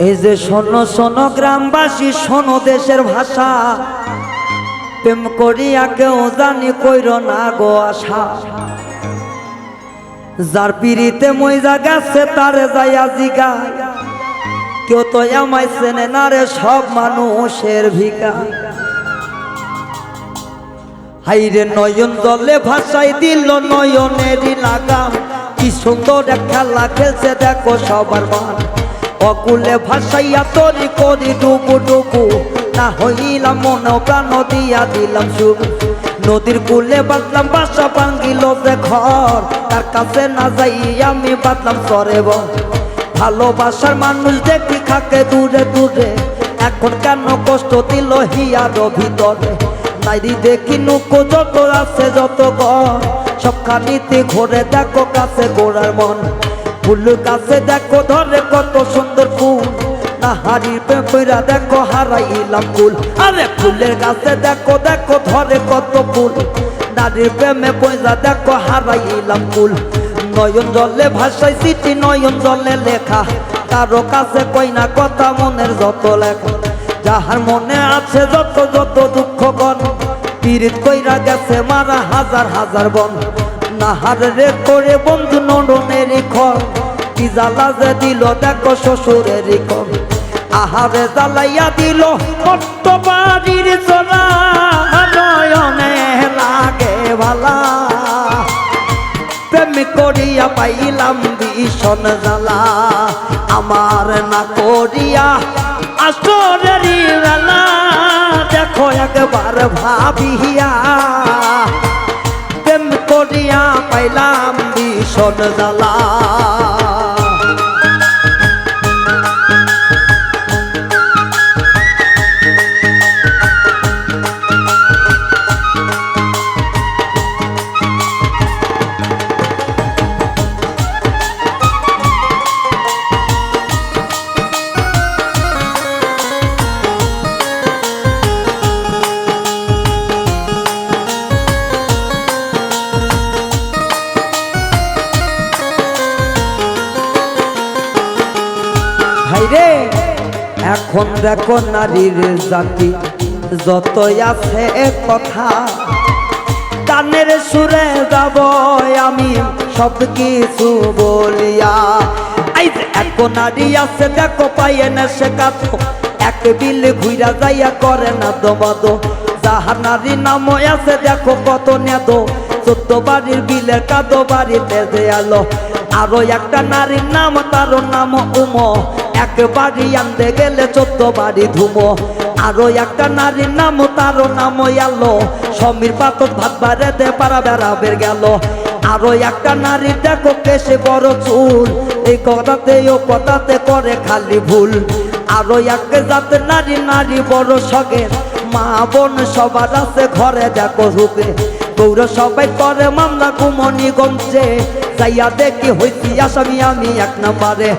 এই যে শোনো শোনো গ্রামবাসী, শোনো দেশের ভাষা, প্রেম করিয়া কেউ জানি কইর না গো আশা। যার পিড়িতে মইজা গেছে তারে যাইয়া জিগায়, কেউ তো আমায় চেনে না রে, সব মানুষের ভিকা। হাইরে নয়ন জলে ভাষাই দিল নয়নেরই লাগাম, কি সুন্দর এক খেলা খেলছে দেখো সবার মান। অকুলে ভাসাইয়া তরি করি ডুবু ডুবু, না হইলাম মন প্রাণ দিয়া দিলাম শুরু। নদীর কূলে বাঁধলাম বাসা, ভাঙ্গিল যে ঘর, তার কাছে না যাই আমি বাঁধলাম সরে বর। ভালোবাসার মানুষ দেখি থাকে দূরে দূরে, এখন কেন কষ্ট দিল হিয়ার ভিতরে। নাইরি দেখি নুকো যত আছে যত ঘর, সবখানিতে ঘুরে দেখো কাছে গোড়ার মন। ফুল কাছে দেখো ধরে কত সুন্দর ফুল, না হারির পেপরা দেখো হারাইলাম ফুল। আরে ফুলের কাছে দেখো দেখো ধরে কত ফুল, নারীর প্রেমে পয়সা দেখো হারাইলাম ফুল। নয়ন জলে ভাষায় চিঠি নয়ন জলে লেখা, কারো কাছে কই না কথা মনের যত লেখা। যাহার মনে আছে যত যত দুঃখ গণ, পীড়িত কইরা গেছে মারা হাজার হাজার বন। নাহার রে করে বন্ধু নরনেরই ঘর, কি জ্বালা যে দিল দেখো শ্বশুরেরই ঘর। আহারে জ্বালাইয়া দিল কত বাড়ির চলা, নয়নে লাগে ভালা। প্রেম করিয়া পাইলাম ভীষণ জ্বালা, আমার না করিয়া আসরেরই বেলা। দেখো একবার ভাবিয়া, প্রেম করিয়া পাইলাম ভীষণ জ্বালা। রে এখন দেখো নারীর জাতি যতই আছে কথা, গানের সুরে যাব আমি সব কিছু বলিয়া। এখন নারী আছে দেখো পাইয়ে না সে কাতো, এক বিল ঘুরা যাইয়া করে না দমাদো। যাহার নারী নাম আছে দেখো কত নেদো, 14 বাড়ির বিলের কাদো বাড়িতে যে আলো। আরো একটা নারীর নাম তার নাম উমো, একবারই আনতে গেলে 14 বাড়ি ধুমো। আরো একটা নারীর নাম তার নাম আলো, সমীর পাতত ভাত বাড়ে দে পারা বেড়াবের গেল। আরো একটা নারী দেখো কেসে বড় চুল, এই কথাতে ও কথাতে করে খালি ভুল। আরো এক জাতের নারী নারী বড় সগের, মা বোন সবার আছে ঘরে দেখো রূপে। গৌর সবাই করে মামলা কুমনিগঞ্জে, যাইয়া দেখি হইছি আসামি আমি 1 নম্বরে।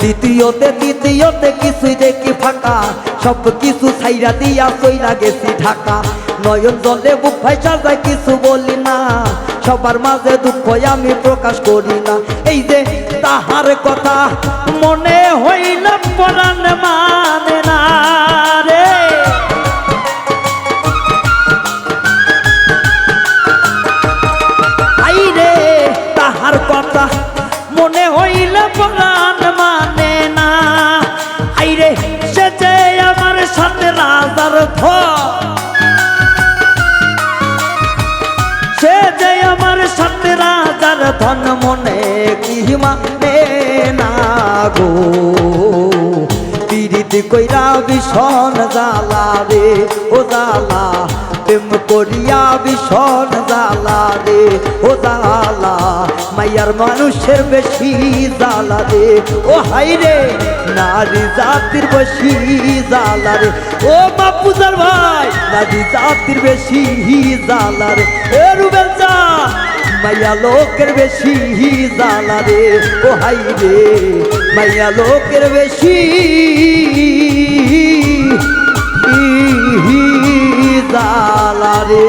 দ্বিতীয়তে কিছুই দেখি ফাঁকা, সব কিছু ছাইরা দিয়া চইলা গেছি ঢাকা। নয়ন জলে বুক ভাইসা যায় কিছু বলি না, সবার মাঝে দুঃখ আমি প্রকাশ করি না। এই যে তাহার কথা মনে হইল পরাণ মানে না রে। আইরে তাহার কথা মনে হইল পরাণ মানে না। আইরে সে যে আমার সাথে রাজার ধন, সে যে আমার সাথে রাজার ধন, মনে কি মানে না গো। পীড়িত কইরা ভীষণ জ্বালা রে ও জ্বালা, প্রেম করিয়া ভীষণ জ্বালা রে ও জ্বালা। মাইয়ার মানুষের বেশি জ্বালা রে ও হাই রে, নারী জাতির বেশি জ্বালা রে ও বাপুজার ভাই। নারী জাতির বেশি জ্বালা রে এ রুবেল চা, মাইয়া লোকের বেশি জ্বালা রে ও হাই রে, মাইয়া লোকের বেশি জ্বালা রে।